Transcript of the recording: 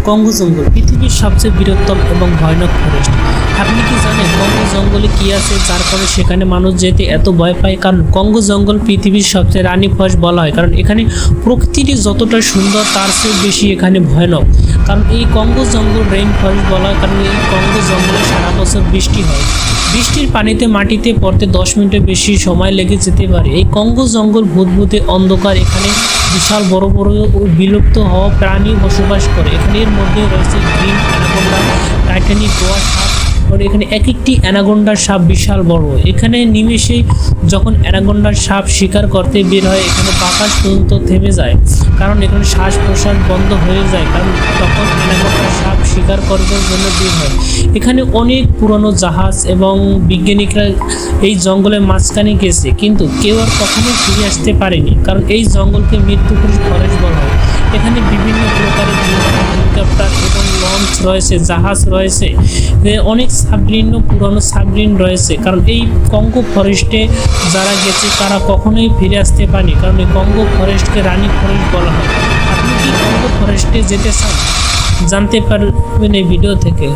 Congo জঙ্গল পৃথিবীর সবচেয়ে বৃহত্তম এবং ভয়ানক ফরেস্ট। আপনি কি জানেন কঙ্গো জঙ্গলে কি আছে যার কারণে সেখানে মানুষ যেতে এত ভয় পায়? কারণ কঙ্গো জঙ্গল পৃথিবীর সবচেয়ে রানী ফরেস্ট বলা হয়, কারণ এখানে প্রকৃতিটি যতটা সুন্দর তার চেয়ে বেশি এখানে ভয়ানক। কারণ এই কঙ্গো জঙ্গল রেইন ফরেস্ট বলা হয় কারণ এই কঙ্গো জঙ্গলে সারা বছর বৃষ্টি হয়। বৃষ্টির পানিতে মাটিতে পড়তে 10 মিনিটের বেশি সময় লেগে যেতে পারে। এই কঙ্গো জঙ্গল ভূতভূতে অন্ধকার, এখানে বিশাল বড় বড় ও বিলুপ্ত হওয়া প্রাণী বসবাস করে। এখানে এর মধ্যে রয়েছে গ্রিন অ্যানাকোন্ডা, টাইটানিক গোয়া সাপ। এখানে এক একটি অ্যানাকোন্ডার সাপ বিশাল বড়। এখানে নিমেষে যখন অ্যানাকোন্ডার সাপ শিকার করতে বের হয় এখানে বাতাস পর্যন্ত থেমে যায়, কারণ এখানে শ্বাস প্রশ্বাস বন্ধ হয়ে যায়, কারণ তখন অ্যানাকোন্ডার সাপ শিকার করার জন্য বের হয়। এখানে অনেক পুরনো জাহাজ এবং বিজ্ঞানীরা এই জঙ্গলের মাঝখানে গেছে, কিন্তু কেউ আর কখনোই ফিরে আসতে পারেনি, কারণ এই জঙ্গলকে মৃত্যুপুর ফরেস্ট বলা হয়। এখানে বিভিন্ন প্রকারের হেলিকপ্টার এবং লঞ্চ রয়েছে, জাহাজ রয়েছে, অনেক সাবমেরিন, পুরনো সাবমেরিন রয়েছে। কারণ এই কঙ্গো ফরেস্টে যারা গেছে তারা কখনোই ফিরে আসতে পারেনি, কারণ এই কঙ্গো ফরেস্টকে রানী ফরেস্ট বলা হয়। আপনি কি কঙ্গো ফরেস্টে যেতে চান? জানতে পারবেন এই ভিডিও থেকে।